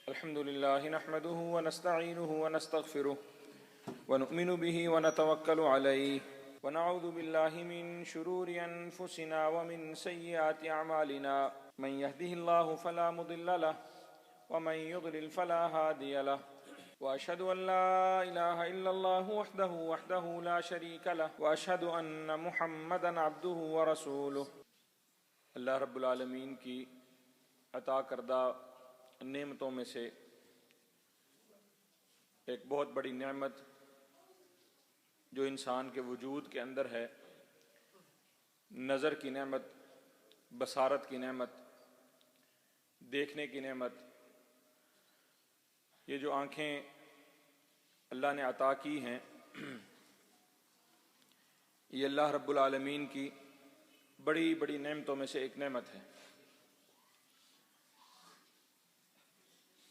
अल्हम्दुलिल्लाहि नहमदुहु व नस्तईनुहु व नस्तगफिरुह व नु'मिनु बिही व नतवक्कलु अलैहि व नऊज़ु बिल्लाहि मिन शुरूरि अनफुसिना व मिन सय्यिआति अमालिना मन यहदिहिल्लाहु फला मुदिल्ल लहु व मन युद्लिल फला हादिय लहु व अशहदु अन ला इलाहा इल्लल्लाहु वहदहु ला शरीक लहु व अशहदु अन्न मुहम्मदन अब्दुहु व रसूलुहु। अल्लाह रब्बुल आलमीन की अता करदा नेमतों में से एक बहुत बड़ी नेमत जो इंसान के वजूद के अंदर है, नज़र की नेमत, बसारत की नेमत, देखने की नेमत। ये जो आँखें अल्लाह ने अता की हैं, ये अल्लाह रब्बुल आलमीन की बड़ी बड़ी नेमतों में से एक नेमत है।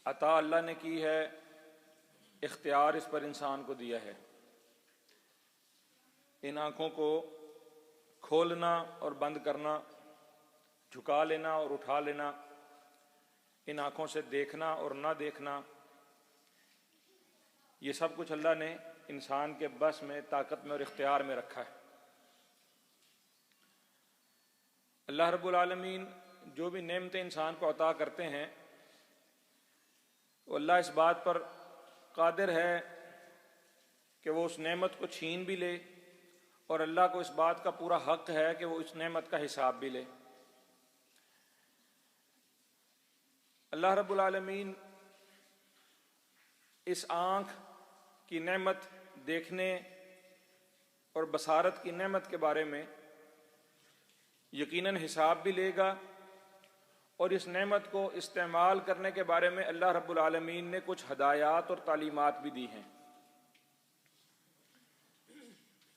अता अल्लाह ने की है, इख्तियार इस पर इंसान को दिया है। इन आँखों को खोलना और बंद करना, झुका लेना और उठा लेना, इन आँखों से देखना और ना देखना, ये सब कुछ अल्लाह ने इंसान के बस में, ताकत में और इख्तियार में रखा है। अल्लाह रब्बुल आलमीन जो भी नेमतें इंसान को अता करते हैं, वो अल्लाह इस बात पर कादिर है कि वो उस नेमत को छीन भी ले, और अल्लाह को इस बात का पूरा हक है कि वो इस नेमत का हिसाब भी ले। अल्लाह रब्बुल आलमीन इस आँख की नेमत, देखने और बसारत की नेमत के बारे में यकीनन हिसाब भी लेगा, और इस नेमत को इस्तेमाल करने के बारे में अल्लाह रब्बुल आलमीन ने कुछ हदायत और तालीमात भी दी हैं।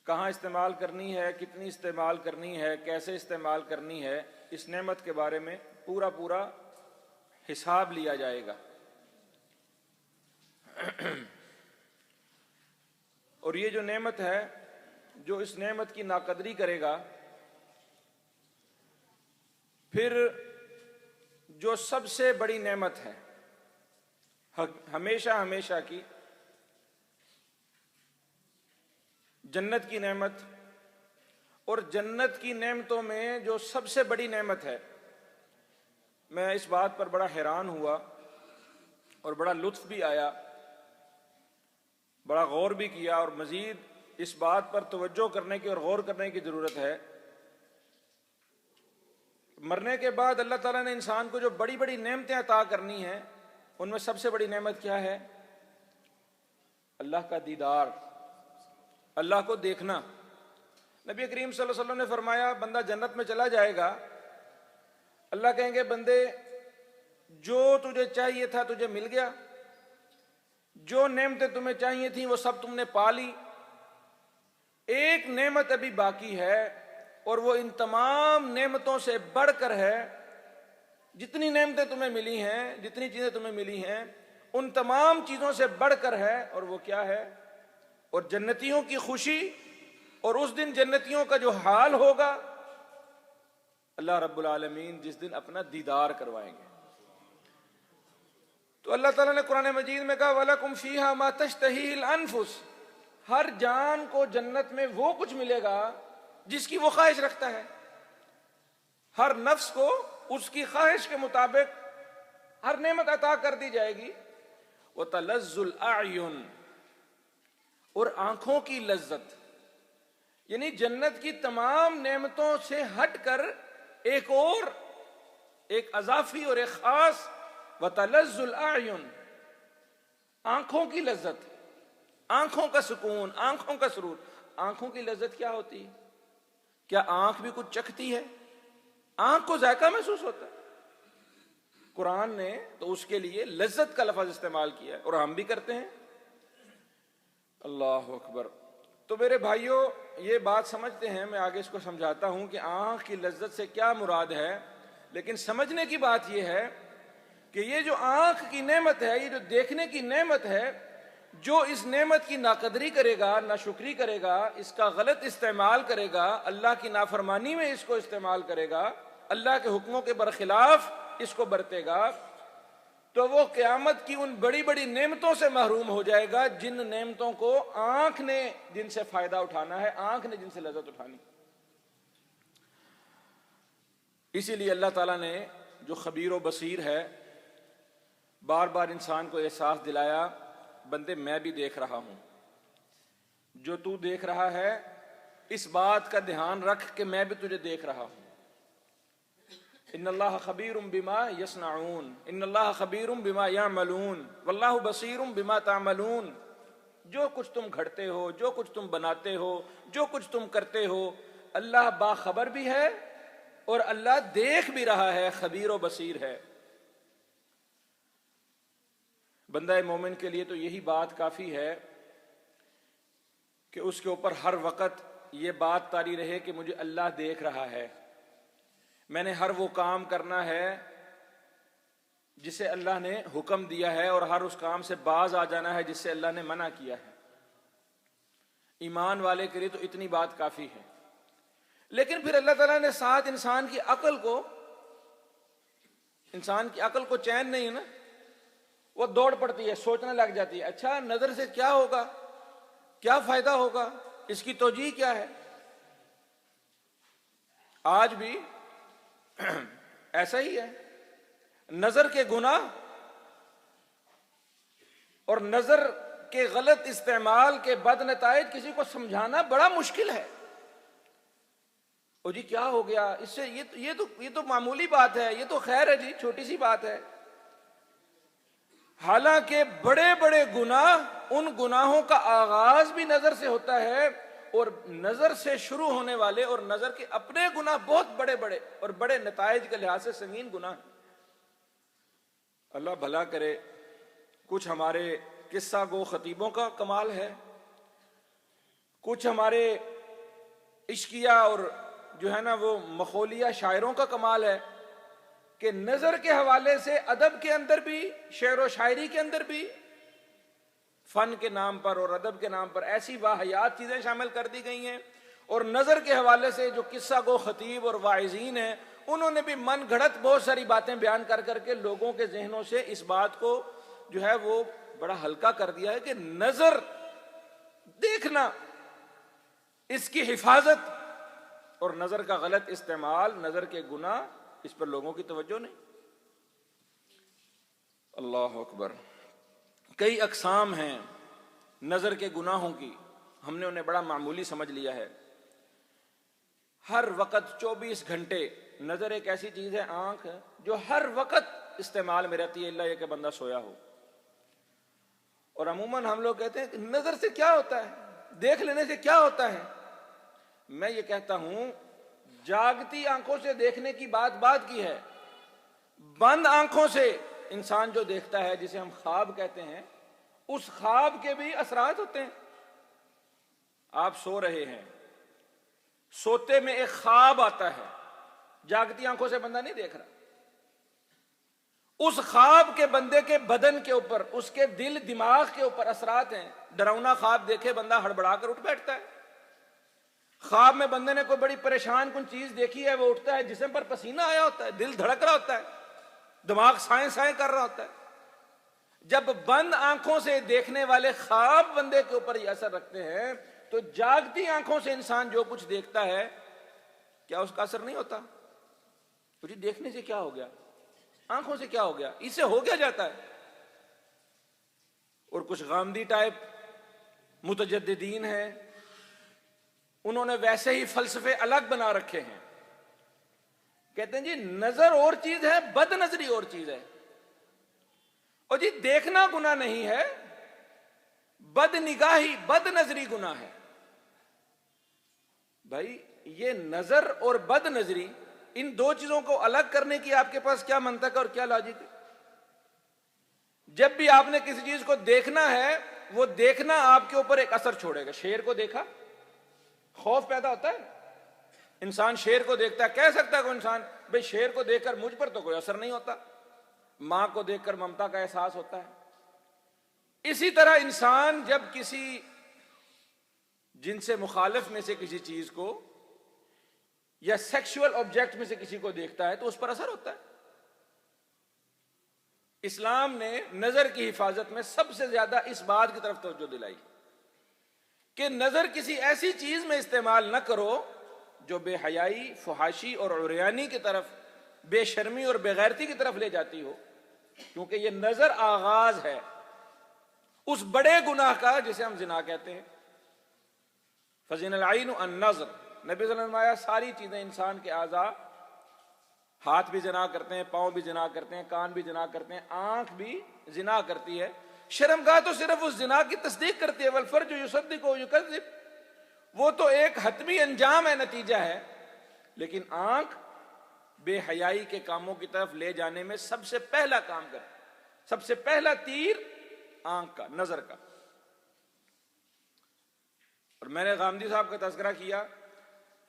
कहाँ इस्तेमाल करनी है, कितनी इस्तेमाल करनी है, कैसे इस्तेमाल करनी है, इस नेमत के बारे में पूरा पूरा हिसाब लिया जाएगा। और ये जो नेमत है, जो इस नेमत की नाकदरी करेगा, फिर जो सबसे बड़ी नेमत है हमेशा हमेशा की, जन्नत की नेमत, और जन्नत की नेमतों में जो सबसे बड़ी नेमत है, मैं इस बात पर बड़ा हैरान हुआ और बड़ा लुत्फ भी आया, बड़ा गौर भी किया, और मजीद इस बात पर तवज्जो करने की और गौर करने की जरूरत है। मरने के बाद अल्लाह ताला ने इंसान को जो बड़ी बड़ी नेमतें अता करनी हैं, उनमें सबसे बड़ी नेमत क्या है? अल्लाह का दीदार, अल्लाह को देखना। नबी करीम सल्लल्लाहु अलैहि वसल्लम ने फरमाया, बंदा जन्नत में चला जाएगा, अल्लाह कहेंगे, बंदे जो तुझे चाहिए था तुझे मिल गया, जो नेमतें तुम्हें चाहिए थी वो सब तुमने पा ली, एक नेमत अभी बाकी है, और वो इन तमाम नेमतों से बढ़कर है। जितनी नेमतें तुम्हें मिली हैं, जितनी चीजें तुम्हें मिली हैं, उन तमाम चीजों से बढ़कर है, और वो क्या है? और जन्नतियों की खुशी, और उस दिन जन्नतियों का जो हाल होगा, अल्लाह रब्बुल आलमीन जिस दिन अपना दीदार करवाएंगे। तो अल्लाह ताला ने कुरान मजीद में कहा, वलकुम फीहा मा तश्तहील अनफुस, हर जान को जन्नत में वो कुछ मिलेगा जिसकी वो ख्वाहिश रखता है। हर नफ्स को उसकी ख्वाहिश के मुताबिक हर नेमत अता कर दी जाएगी। वो तलज्जुल आयुन, और आंखों की लज्जत, यानी जन्नत की तमाम नेमतों से हटकर एक और, एक अजाफी और एक खास, व तलज्जुल आयुन, आंखों की लज्जत, आंखों का सुकून, आंखों का सुरूर। आंखों की लज्जत क्या होती है? क्या आंख भी कुछ चखती है? आंख को जायका महसूस होता है। कुरान ने तो उसके लिए लज्जत का लफ्ज इस्तेमाल किया है, और हम भी करते हैं। अल्लाह अकबर। तो मेरे भाइयों, ये बात समझते हैं, मैं आगे इसको समझाता हूं कि आंख की लज्जत से क्या मुराद है। लेकिन समझने की बात यह है कि ये जो आंख की नेमत है, ये जो देखने की नेमत है, जो इस नेमत की नाकदरी करेगा, नाशुक्री करेगा, इसका गलत इस्तेमाल करेगा, अल्लाह की नाफरमानी में इसको इस्तेमाल करेगा, अल्लाह के हुक्मों के बरखिलाफ इसको बरतेगा, तो वो क़यामत की उन बड़ी बड़ी नेमतों से महरूम हो जाएगा जिन नेमतों को आंख ने जिनसे फायदा उठाना है, आंख ने जिनसे लज्जत उठानी। इसीलिए अल्लाह ताला ने जो खबीर व बसीर है, बार बार इंसान को एहसास दिलाया, बंदे मैं भी देख रहा हूं, जो तू देख रहा है इस बात का ध्यान रख कि मैं भी तुझे देख रहा हूं। इन्नल्लाह खबीरुम बिमा यस्नऊन, इन्नल्लाह खबीरुम बिमा यामलून, वल्लाहु बसीरुम बिमा तामलून। जो कुछ तुम घड़ते हो, जो कुछ तुम बनाते हो, जो कुछ तुम करते हो, अल्लाह बाखबर भी है और अल्लाह देख भी रहा है, खबीर व बसीर है। बंदा मोमिन के लिए तो यही बात काफी है कि उसके ऊपर हर वक्त ये बात तारी रहे कि मुझे अल्लाह देख रहा है, मैंने हर वो काम करना है जिसे अल्लाह ने हुक्म दिया है और हर उस काम से बाज आ जाना है जिससे अल्लाह ने मना किया है। ईमान वाले के लिए तो इतनी बात काफी है। लेकिन फिर अल्लाह ताला ने साथ इंसान की अकल को चैन नहीं है ना, वो दौड़ पड़ती है, सोचने लग जाती है, अच्छा नजर से क्या होगा, क्या फायदा होगा, इसकी तौजीह क्या है। आज भी ऐसा ही है। नजर के गुनाह और नजर के गलत इस्तेमाल के बदनताइज किसी को समझाना बड़ा मुश्किल है। ओ जी क्या हो गया इससे, ये तो मामूली बात है, ये तो खैर है जी, छोटी सी बात है। हालांकि बड़े बड़े गुनाह, उन गुनाहों का आगाज भी नजर से होता है और नजर से शुरू होने वाले और नजर के अपने गुनाह बहुत बड़े बड़े और बड़े नताइज के लिहाज से संगीन गुनाह हैं। अल्लाह भला करे। कुछ हमारे किस्सा गो खतीबों का कमाल है, कुछ हमारे इश्किया और जो है ना वो मखौलिया शायरों का कमाल है कि नजर के हवाले से अदब के अंदर भी, शेर व शायरी के अंदर भी फन के नाम पर और अदब के नाम पर ऐसी वाहियात चीजें शामिल कर दी गई हैं। और नजर के हवाले से जो किस्सा गो खतीब और वाइजीन हैं, उन्होंने भी मन घड़त बहुत सारी बातें बयान कर करके लोगों के जहनों से इस बात को जो है वो बड़ा हल्का कर दिया है कि नजर देखना, इसकी हिफाजत और नजर का गलत इस्तेमाल, नजर के गुनाह, इस पर लोगों की तवज्जो नहीं। अल्लाह अकबर। कई अकसाम हैं नजर के गुनाहों की, हमने उन्हें बड़ा मामूली समझ लिया है। हर वक्त 24 घंटे नजर एक ऐसी चीज है, आंख है, जो हर वक्त इस्तेमाल में रहती है, इल्ला ये कि बंदा सोया हो। और अमूमन हम लोग कहते हैं कि नजर से क्या होता है, देख लेने से क्या होता है। मैं ये कहता हूं जागती आंखों से देखने की बात की है, बंद आंखों से इंसान जो देखता है, जिसे हम ख्वाब कहते हैं, उस ख्वाब के भी असरात होते हैं। आप सो रहे हैं, सोते में एक ख्वाब आता है, जागती आंखों से बंदा नहीं देख रहा। उस ख्वाब के बंदे के बदन के ऊपर, उसके दिल दिमाग के ऊपर असरात हैं। डरावना ख्वाब देखे बंदा हड़बड़ाकर उठ बैठता है। ख्वाब में बंदे ने कोई बड़ी परेशान कुछ चीज देखी है, वो उठता है, जिस्म पर पसीना आया होता है, दिल धड़क रहा होता है, दिमाग साए साए कर रहा होता है। जब बंद आंखों से देखने वाले ख्वाब बंदे के ऊपर ये असर रखते हैं, तो जागती आंखों से इंसान जो कुछ देखता है, क्या उसका असर नहीं होता? तो जी देखने से क्या हो गया, आंखों से क्या हो गया, इससे हो क्या जाता है। और कुछ गामदी टाइप मुतजद्दिदीन हैं, उन्होंने वैसे ही फलसफे अलग बना रखे हैं। कहते हैं जी नजर और चीज है, बदनजरी और चीज है। और जी देखना गुनाह नहीं है, बदनिगाही, बदनजरी गुनाह है। भाई ये नजर और बदनजरी, इन दो चीजों को अलग करने की आपके पास क्या मंतक और क्या लॉजिक है? जब भी आपने किसी चीज को देखना है, वो देखना आपके ऊपर एक असर छोड़ेगा। शेर को देखा, खौफ पैदा होता है, इंसान शेर को देखता है। कह सकता है कोई इंसान, भाई शेर को देखकर मुझ पर तो कोई असर नहीं होता, मां को देखकर ममता का एहसास होता है। इसी तरह इंसान जब किसी जिनसे मुखालिफ में से किसी चीज को या सेक्सुअल ऑब्जेक्ट में से किसी को देखता है, तो उस पर असर होता है। इस्लाम ने नजर की हिफाजत में सबसे ज्यादा इस बात की तरफ तवज्जो दिलाई कि नजर किसी ऐसी चीज में इस्तेमाल न करो जो बेहयाई, फुहाशी और उरियानी की तरफ, बेशर्मी और बेगैरती की तरफ ले जाती हो, क्योंकि ये नजर आगाज है उस बड़े गुनाह का जिसे हम जिना कहते हैं। फज़िनल आइन अन नज़र, नबी सल्लल्लाहु अलैहि वसल्लम ने फरमाया सारी चीजें, इंसान के आज़ा, हाथ भी जिना करते हैं, पांव भी जिना करते हैं, कान भी जिना करते हैं, आंख भी जिना करती है। शर्मगाह तो सिर्फ उस जिना की तस्दीक करती है, वल फर्ज युसद्दिक़ु व युकज़्ज़िब, वो तो एक हतमी अंजाम है, नतीजा है। लेकिन आंख बेहयाई के कामों की तरफ ले जाने में सबसे पहला काम करे, सबसे पहला तीर आंख का, नजर का। और मैंने गामदी साहब का तज़किरा किया,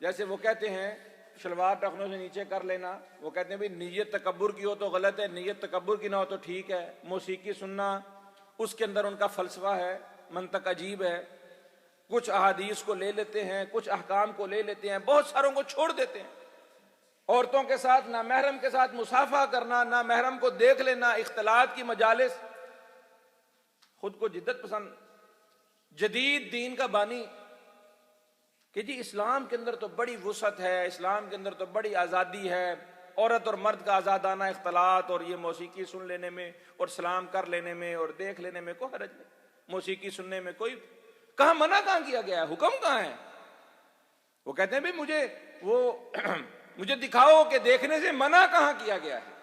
जैसे वो कहते हैं शलवार टखनों से नीचे कर लेना, वो कहते हैं भाई नीयत तकब्बुर की हो तो गलत है, नीयत तकब्बुर की ना हो तो ठीक है। मौसीकी सुनना, उसके अंदर उनका फलसफा है, मंतक अजीब है। कुछ अहादीस को ले लेते हैं, कुछ अहकाम को ले लेते हैं, बहुत सारों को छोड़ देते हैं। औरतों के साथ, ना महरम के साथ मुसाफा करना, ना महरम को देख लेना, इख्तिलात की मजालिस, खुद को जिद्दत पसंद, जदीद दीन का बानी कि जी इस्लाम के अंदर तो बड़ी वुसअत है, इस्लाम के अंदर तो बड़ी आज़ादी है, औरत और मर्द का आज़ादाना इख्तिलात, और ये मौसीकी सुन लेने में और सलाम कर लेने में और देख लेने में कोई हरज नहीं। मौसीकी सुनने में कोई, कहाँ मना कहाँ किया गया है, हुक्म कहाँ है? वो कहते हैं भाई मुझे वो मुझे दिखाओ कि देखने से मना कहाँ किया गया है।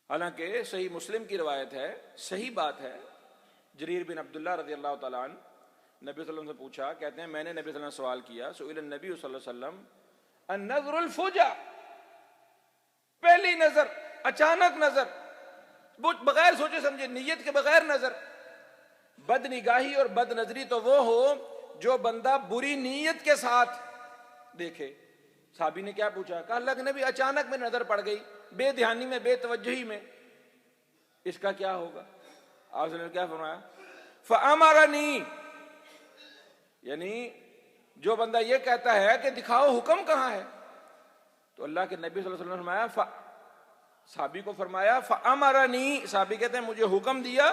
हालांकि सही मुस्लिम की रवायत है, सही बात है, जरीर बिन अब्दुल्लाह रज़ी अल्लाह तआला अन्हु नबी सल्लल्लाहु अलैहि वसल्लम से पूछा, कहते हैं मैंने नबी सल्लल्लाहु अलैहि वसल्लम से सवाल किया, सुइल नबी सल्लल्लाहु अलैहि वसल्लम अन नज़रुल फुजा, पहली नजर, अचानक नजर, बगैर सोचे समझे, नियत के बगैर नजर। बदनिगाही और बदनजरी तो वो हो जो बंदा बुरी नीयत के साथ देखे। साहबी ने क्या पूछा? कहा अल्लाह के नबी अचानक में नजर पड़ गई, बेध्यानी में, बेतवज्जही में, इसका क्या होगा? आपने क्या फरमाया? फअमरनी, यानी जो बंदा ये कहता है कि दिखाओ हुक्म कहां है, तो अल्लाह के नबी सल्लल्लाहु अलैहि वसल्लम ने फरमाया, साहबी को फरमाया फअमरनी, साहबी कहते हैं मुझे हुक्म दिया,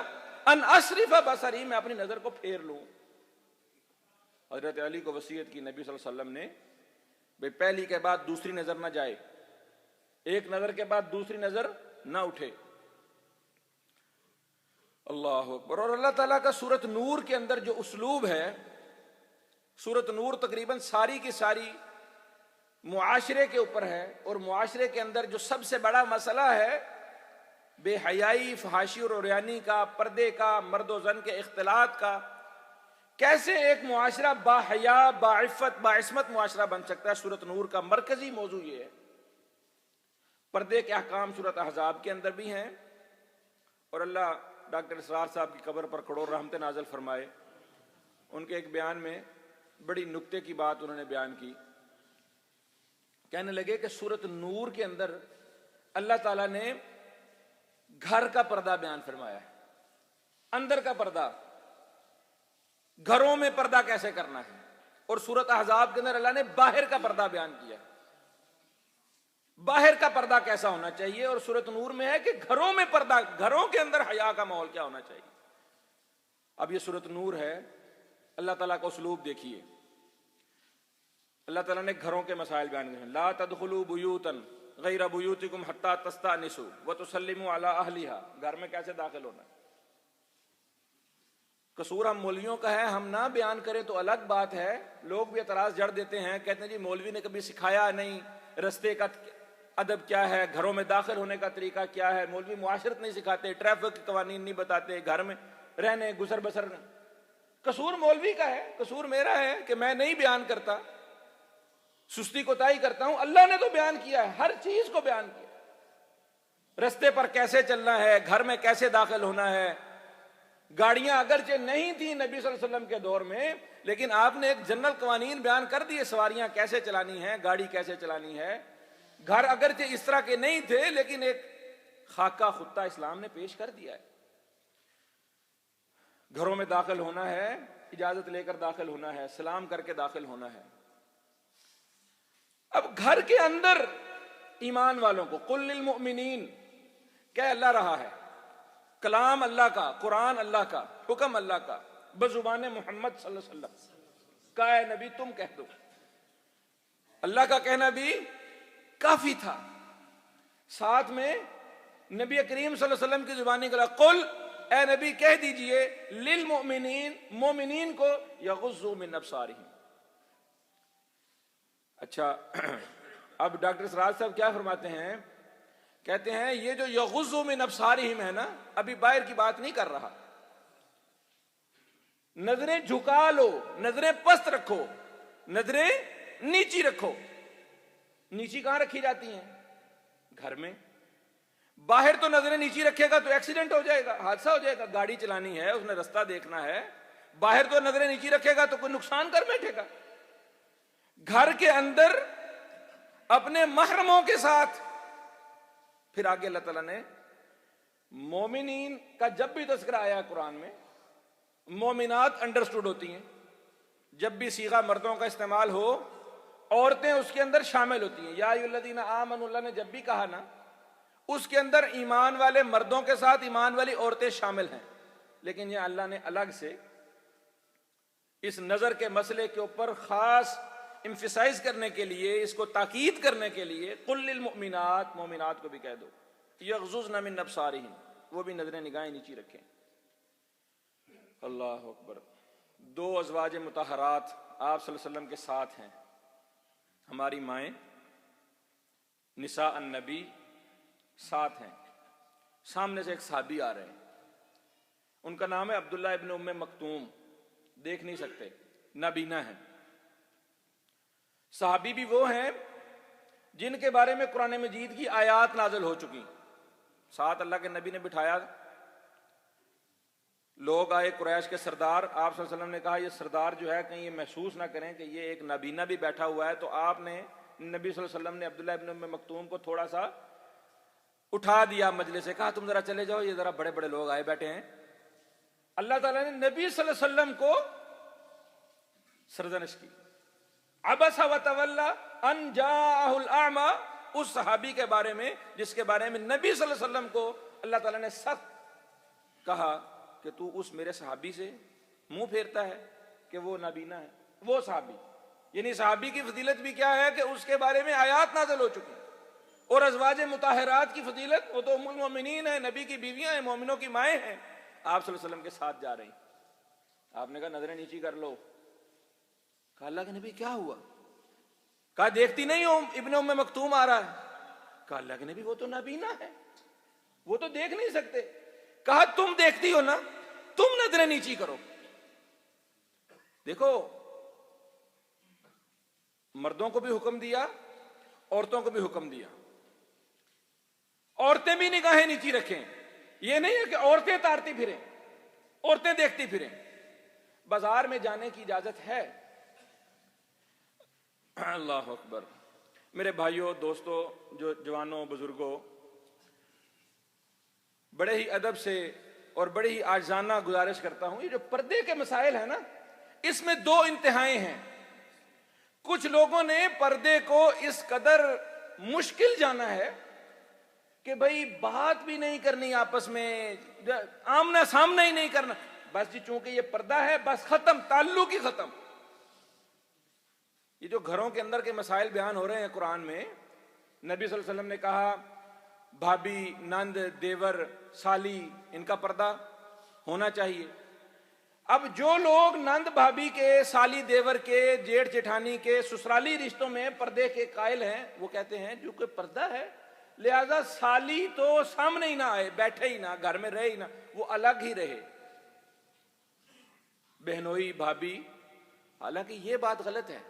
अन अस्रिफ बसरी, मैं अपनी नजर को फेर लूं। हजरत अली को वसीयत की नबी सल्लल्लाहु अलैहि वसल्लम ने, भाई पहली के बाद दूसरी नजर ना जाए, एक नजर के बाद दूसरी नजर ना उठे। अल्लाह अकबर। और अल्लाह ताला का सूरत नूर के अंदर जो उसलूब है, सूरत नूर तकरीबन सारी की सारी मुआशरे के ऊपर है, और मुआशरे के अंदर जो सबसे बड़ा मसला है बेहयाई, फहाशी और उरियानी का, पर्दे का, मर्द व जन के इख्तिलात का, कैसे एक मुआशरा बाहया, बाइफ़त, बाइस्मत मुआशरा बन सकता है, सूरत नूर का मरकजी मौजू ये है। पर्दे के अहकाम सूरत अहज़ाब के अंदर भी हैं, और अल्लाह डॉक्टर इसरार साहब की कब्र पर करोड़ रहमतें नाज़िल फरमाए। उनके एक बयान में बड़ी नुक्ते की बात उन्होंने बयान की, कहने लगे कि सूरत नूर के अंदर अल्लाह ताला ने घर का पर्दा बयान फरमाया है, अंदर का पर्दा, घरों में पर्दा कैसे करना है, और सूरत अहज़ाब के अंदर अल्लाह ने बाहर का पर्दा बयान किया, बाहर का पर्दा कैसा होना चाहिए, और सूरत नूर में है कि घरों में पर्दा, घरों के अंदर हया का माहौल क्या होना चाहिए। अब ये सूरत नूर है, अल्लाह ताला का उसलूब देखिए। अल्लाह ताला ने घरों के मसाइल बयान किए, ला तदखुलू बुयूतन गैर बुयूतिकुम हत्ता तस्तानिसू व तुसल्लिमू अला अहलिहा, घर में कैसे दाखिल होना। कसूर हम मौलवियों का है, हम ना बयान करें तो अलग बात है, लोग भी एतराज जड़ देते हैं, कहते हैं जी मौलवी ने कभी सिखाया नहीं रस्ते का अदब क्या है, घरों में दाखिल होने का तरीका क्या है, मौलवी मुआशरत नहीं सिखाते, ट्रैफिक के कवानीन नहीं बताते, घर में रहने गुजर बसर। कसूर मौलवी का है, कसूर मेरा है कि मैं नहीं बयान करता, सुस्ती कोताही करता हूं। अल्लाह ने तो बयान किया है, हर चीज को बयान किया, रस्ते पर कैसे चलना है, घर में कैसे दाखिल होना है। गाड़ियां अगरचे नहीं थी नबी सल्लल्लाहु अलैहि वसल्लम के दौर में, लेकिन आपने एक जनरल कवानीन बयान कर दिए, सवारियां कैसे चलानी है, गाड़ी कैसे चलानी है। घर अगरचे इस तरह के नहीं थे, लेकिन एक खाका खुत्ता इस्लाम ने पेश कर दिया है। घरों में दाखिल होना है, इजाजत लेकर दाखिल होना है, सलाम करके दाखिल होना है। अब घर के अंदर ईमान वालों को, कुल लिल मुमिनीन, कह अल्लाह रहा है, कलाम अल्लाह का, कुरान अल्लाह का, हुक्म अल्लाह का, बजुबान मोहम्मद सल्लल्लाहु अलैहि वसल्लम का है नबी तुम कह दो। अल्लाह का कहना भी काफी था, साथ में नबी करीम सल्लल्लाहु अलैहि वसल्लम की जुबानी का कुल, ए नबी कह दीजिए लिल मोमिनीन, मोमिनीन को यगुज़्ज़ू मिन अब्सारिहिम। अच्छा, अब डॉक्टर सराज साहब क्या फरमाते हैं, कहते हैं ये जो यगुज़्ज़ू मिन अब्सारिहिम है ना, अभी बाहर की बात नहीं कर रहा। नजरें झुका लो, नजरें पस्त रखो, नजरें नीची रखो। नीची कहां रखी जाती हैं? घर में। बाहर तो नजरें नीची रखेगा तो एक्सीडेंट हो जाएगा, हादसा हो जाएगा। गाड़ी चलानी है, उसने रास्ता देखना है, बाहर तो नजरें नीची रखेगा तो कोई नुकसान कर बैठेगा। घर के अंदर अपने महरमों के साथ, फिर आगे अल्लाह ताला ने मोमिनीन का जब भी तस्करा आया कुरान में, मोमिनात अंडरस्टूड होती हैं। जब भी सीगा मर्दों का इस्तेमाल हो, औरतें उसके अंदर शामिल होती हैं। या अय्युहल्लज़ीना आमनू, अल्लाह ने जब भी कहा ना, उसके अंदर ईमान वाले मर्दों के साथ ईमान वाली औरतें शामिल हैं। लेकिन ये अल्लाह ने अलग से इस नजर के मसले के ऊपर खास एम्फसाइज करने के लिए, इसको ताकीद करने के लिए, कुल लिल मुमिनात, मोमिनात को भी कह दो यग़ज़ुज़्न मिन अब्सारिहिम, वो भी नजरें निगाहें नीची रखें। अल्लाह अकबर। दो अज़वाज मुतहरात आप सल्लल्लाहु अलैहि वसल्लम के साथ हैं, हमारी माएँ निसा अन्नबी साथ हैं। सामने से एक सहाबी आ रहे हैं, उनका नाम है अब्दुल्ला इब्न उम्मे मक्तूम, देख नहीं सकते, नाबीना है। सहाबी भी वो हैं जिनके बारे में कुरान मजीद की आयात नाज़िल हो चुकी। साथ अल्लाह के नबी ने बिठाया, लोग आए कुरैश के सरदार, आप सल्लल्लाहु अलैहि वसल्लम ने कहा ये सरदार जो है कहीं ये महसूस ना करें कि ये एक नाबीना भी बैठा हुआ है। तो आपने नबी सल्लल्लाहु अलैहि वसल्लम ने अब्दुल्ला इब्न उम्मे मक्तूम को थोड़ा सा उठा दिया मजलिस से, कहा तुम जरा चले जाओ, ये जरा बड़े बड़े लोग आए बैठे हैं। अल्लाह ताला ने नबी सल्लल्लाहु अलैहि वसल्लम को सरजनिश की। अबसा व तवल्ला अन जाअहुल अमा, उस सहाबी के बारे में जिसके बारे में नबी सल्लल्लाहु अलैहि वसल्लम को अल्लाह ताला ने सख्त कहा कि तू उस मेरे सहाबी से मुंह फेरता है कि वो नाबीना है। वो सहाबी, यानी सहाबी की फजीलत भी क्या है कि उसके बारे में आयात नाज़िल हो चुकी। और अज़वाज मुताहरात की फजीलत, वो तो उम्मुल मोमिनीन है, नबी की बीवियां हैं, मोमिनों की माएँ हैं, आप सल्लल्लाहु अलैहि वसल्लम के साथ जा रही। आपने कहा नजरें नीची कर लो। कहा अल्लाह के नबी क्या हुआ? कहा देखती नहीं हो इब्न उम्मे मक्तूम आ रहा है। कहा अल्लाह के नबी वो तो नाबीना है, वो तो देख नहीं सकते। कहा तुम देखती हो ना, तुम नजरें नीची करो। देखो, मर्दों को भी हुक्म दिया, औरतों को भी हुक्म दिया। औरतें भी निगाहें नीची रखें। यह नहीं है कि औरतें तारती फिरें, औरतें देखती फिरें। बाजार में जाने की इजाजत है। अल्लाह अकबर। मेरे भाइयों, दोस्तों, जो जवानों, बुजुर्गों, बड़े ही अदब से और बड़े ही आजाना गुजारिश करता हूं, ये जो पर्दे के मसाइल है ना, इसमें दो इंतहाएं हैं। कुछ लोगों ने पर्दे को इस कदर मुश्किल जाना है कि भाई बात भी नहीं करनी आपस में, आमना सामना ही नहीं करना, बस जी चूंकि ये पर्दा है बस खत्म, ताल्लुक ही खत्म। ये जो घरों के अंदर के मसाइल बयान हो रहे हैं कुरान में, नबी सल्लल्लाहु अलैहि वसल्लम ने कहा भाभी, नंद, देवर, साली, इनका पर्दा होना चाहिए। अब जो लोग नंद भाभी के, साली देवर के, जेठ जेठानी के, ससुराली रिश्तों में पर्दे के कायल हैं, वो कहते हैं जो कोई पर्दा है लिहाजा साली तो सामने ही ना आए, बैठे ही ना, घर में रहे ही ना, वो अलग ही रहे, बहनोई, भाभी। हालांकि ये बात गलत है।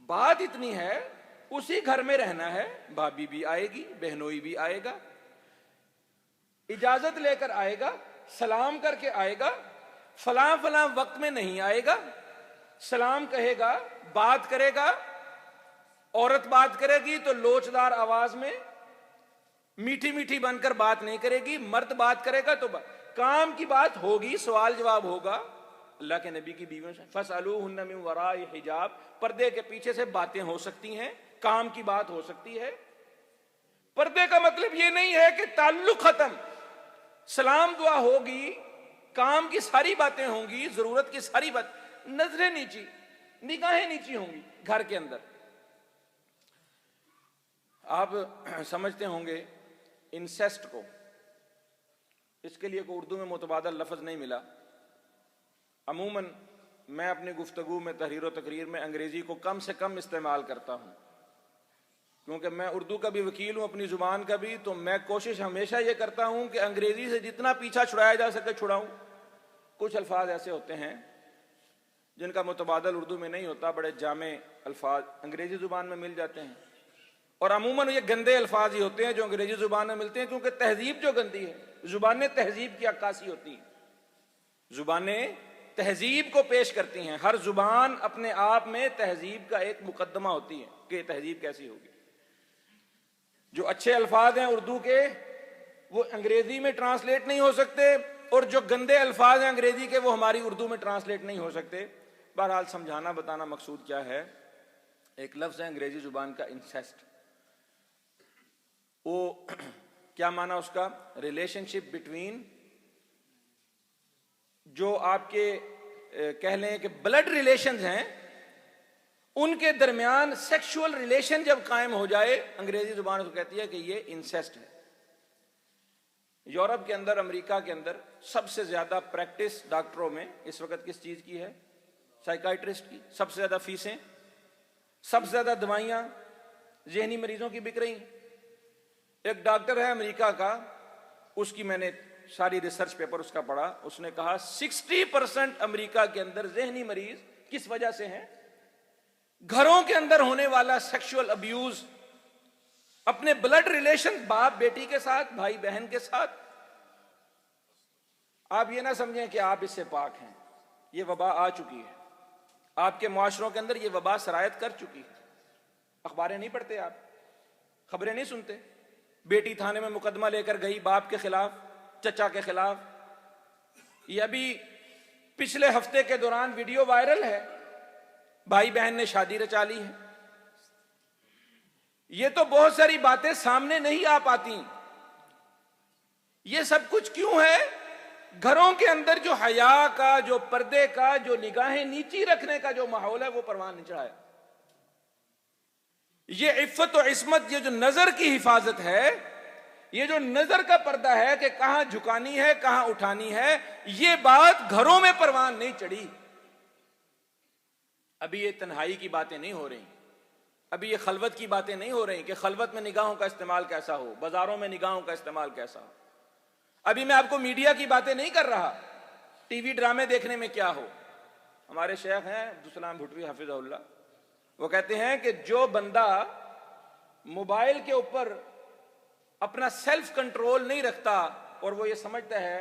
बात इतनी है उसी घर में रहना है, भाभी भी आएगी, बहनोई भी आएगा, इजाजत लेकर आएगा, सलाम करके आएगा, फलां फलां वक्त में नहीं आएगा, सलाम कहेगा, बात करेगा। औरत बात करेगी तो लोचदार आवाज में मीठी मीठी बनकर बात नहीं करेगी। मर्द बात करेगा तो काम की बात होगी, सवाल जवाब होगा। अल्लाह के नबी की बीवियों से फसअलूहुन्ना मिन वराइ हिजाब, पर्दे के पीछे से बातें हो सकती हैं, काम की बात हो सकती है। पर्दे का मतलब ये नहीं है कि ताल्लुक खत्म, सलाम दुआ होगी, काम की सारी बातें होंगी, जरूरत की सारी बात, नजरें नीची, निगाहें नीची होंगी घर के अंदर। आप समझते होंगे इंसेस्ट को, इसके लिए कोई उर्दू में मुतबादल लफ्ज नहीं मिला। अमूमन मैं अपनी गुफ्तगू में, तहरीर व तकरीर में अंग्रेजी को कम से कम इस्तेमाल करता हूं, क्योंकि मैं उर्दू का भी वकील हूं, अपनी जुबान का भी। तो मैं कोशिश हमेशा ये करता हूं कि अंग्रेजी से जितना पीछा छुड़ाया जा सके छुड़ाऊं। कुछ अल्फाज ऐसे होते हैं जिनका मुतबादल उर्दू में नहीं होता, बड़े जामे अल्फाज अंग्रेजी जुबान में मिल जाते हैं, और अमूमन ये गंदे अल्फाज ही होते हैं जो अंग्रेजी जुबान में मिलते हैं, क्योंकि तहजीब जो गंदी है, जुबानें तहजीब की अक्कासी होती हैं, जुबानें तहजीब को पेश करती हैं। हर जुबान अपने आप में तहजीब का एक मुकदमा होती है कि तहजीब कैसी होगी। जो अच्छे अल्फाज हैं उर्दू के, वो अंग्रेजी में ट्रांसलेट नहीं हो सकते, और जो गंदे अल्फाज हैं अंग्रेजी के, वो हमारी उर्दू में ट्रांसलेट नहीं हो सकते। बहरहाल समझाना बताना मकसूद क्या है, एक लफ्ज है अंग्रेजी जुबान का इंसेस्ट। वो क्या माना उसका? रिलेशनशिप बिटवीन, जो आपके कह लें कि ब्लड रिलेशंस हैं, उनके दरमियान सेक्सुअल रिलेशन जब कायम हो जाए, अंग्रेजी जुबान उसको कहती है कि ये इंसेस्ट है। यूरोप के अंदर, अमेरिका के अंदर सबसे ज्यादा प्रैक्टिस डॉक्टरों में इस वक्त किस चीज की है? साइकाइट्रिस्ट की। सबसे ज्यादा फीसें, सबसे ज्यादा दवाइयां जहनी मरीजों की बिक रही। एक डॉक्टर है अमेरिका का, उसकी मैंने सारी रिसर्च पेपर उसका पढ़ा, उसने कहा 60% अमेरिका के अंदर जहनी मरीज किस वजह से हैं? घरों के अंदर होने वाला सेक्सुअल अब्यूज, अपने ब्लड रिलेशन, बाप बेटी के साथ, भाई बहन के साथ। आप ये ना समझें कि आप इससे पाक हैं, ये वबा आ चुकी है आपके मुआशरों के अंदर, ये वबा सरायत कर चुकी है। अखबारें नहीं पढ़ते आप, खबरें नहीं सुनते? बेटी थाने में मुकदमा लेकर गई बाप के खिलाफ, चचा के खिलाफ। ये अभी पिछले हफ्ते के दौरान वीडियो वायरल है, भाई बहन ने शादी रचा ली है। ये तो बहुत सारी बातें सामने नहीं आ पाती। ये सब कुछ क्यों है? घरों के अंदर जो हया का, जो पर्दे का, जो निगाहें नीची रखने का जो माहौल है, वो परवान नहीं चढ़ाया। ये इफ्फत और इस्मत, ये जो नजर की हिफाजत है, ये जो नजर का पर्दा है कि कहां झुकानी है, कहां उठानी है, ये बात घरों में परवान नहीं चढ़ी। अभी ये तन्हाई की बातें नहीं हो रही, अभी ये खलवत की बातें नहीं हो रही कि खलवत में निगाहों का इस्तेमाल कैसा हो, बाजारों में निगाहों का इस्तेमाल कैसा हो। अभी मैं आपको मीडिया की बातें नहीं कर रहा, टीवी ड्रामे देखने में क्या हो। हमारे शेख हैं अब्दुल भुटवी हफिज़हुल्लाह, वो कहते हैं कि जो बंदा मोबाइल के ऊपर अपना सेल्फ कंट्रोल नहीं रखता और वो ये समझता है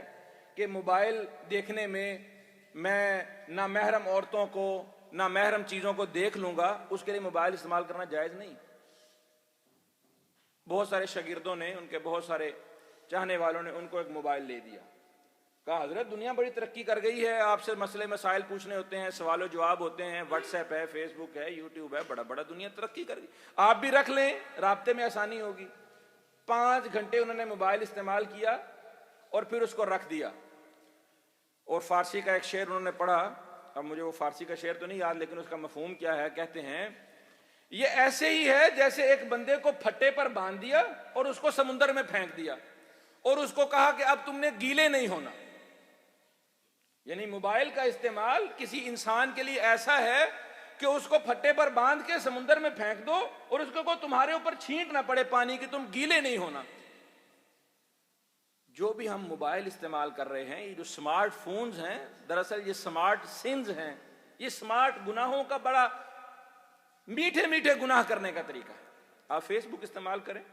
कि मोबाइल देखने में मैं ना महरम औरतों को, ना महरम चीजों को देख लूंगा, उसके लिए मोबाइल इस्तेमाल करना जायज नहीं। बहुत सारे शागिर्दों ने, उनके बहुत सारे चाहने वालों ने उनको एक मोबाइल ले दिया, कहा हजरत दुनिया बड़ी तरक्की कर गई है, आपसे मसले मसाइल पूछने होते हैं, सवाल जवाब होते हैं, व्हाट्सएप है, फेसबुक है, यूट्यूब है, बड़ा बड़ा दुनिया तरक्की कर गई, आप भी रख लें, राब्ते में आसानी होगी। 5 घंटे उन्होंने मोबाइल इस्तेमाल किया और फिर उसको रख दिया। और फारसी का एक शेर उन्होंने पढ़ा, अब मुझे वो फारसी का शेर तो नहीं याद, लेकिन उसका मफहूम क्या है, कहते हैं ये ऐसे ही है जैसे एक बंदे को फट्टे पर बांध दिया और उसको समुद्र में फेंक दिया और उसको कहा कि अब तुमने गीले नहीं होना। यानी मोबाइल का इस्तेमाल किसी इंसान के लिए ऐसा है कि उसको फट्टे पर बांध के समुद्र में फेंक दो और उसको को तुम्हारे ऊपर छींट ना पड़े पानी की, तुम गीले नहीं होना। जो भी हम मोबाइल इस्तेमाल कर रहे हैं, ये जो स्मार्टफोन्स हैं, दरअसल ये स्मार्ट सिंस हैं, ये स्मार्ट गुनाहों का बड़ा मीठे मीठे गुनाह करने का तरीका है। आप फेसबुक इस्तेमाल करें,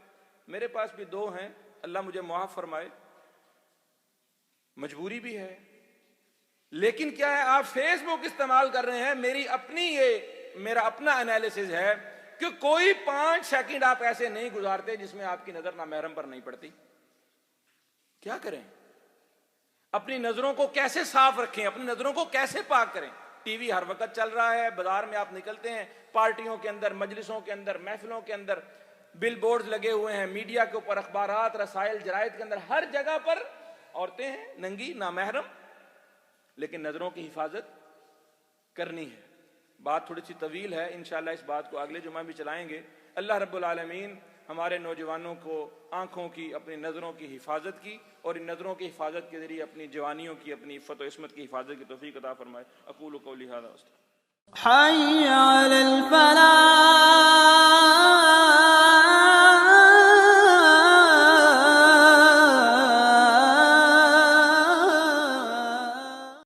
मेरे पास भी 2 हैं, अल्लाह मुझे मुआफ फरमाए, मजबूरी भी है, लेकिन क्या है, आप फेसबुक इस्तेमाल कर रहे हैं, मेरा अपना एनालिसिस है कि कोई 5 सेकंड आप ऐसे नहीं गुजारते जिसमें आपकी नजर ना महरम पर नहीं पड़ती। क्या करें? अपनी नजरों को कैसे साफ रखें, अपनी नजरों को कैसे पाक करें? टीवी हर वक्त चल रहा है, बाजार में आप निकलते हैं, पार्टियों के अंदर, मजलिसों के अंदर, महफिलों के अंदर बिल बोर्ड लगे हुए हैं, मीडिया के ऊपर, अखबारात, रसायल, जरायद के अंदर हर जगह पर औरतें हैं नंगी, नामहरम, लेकिन नजरों की हिफाजत करनी है। बात थोड़ी सी तवील है, इंशाअल्लाह इस बात को अगले जुमा भी चलाएंगे। अल्लाह रब्बुल आलमीन हमारे नौजवानों को आंखों की, अपनी नज़रों की हिफाजत की और इन नज़रों की हिफाजत के जरिए अपनी जवानियों की, अपनी इफ़्फ़त और इस्मत की हिफाजत की तौफीक अता फरमाए। अक़ूलु क़ौली हाज़ा।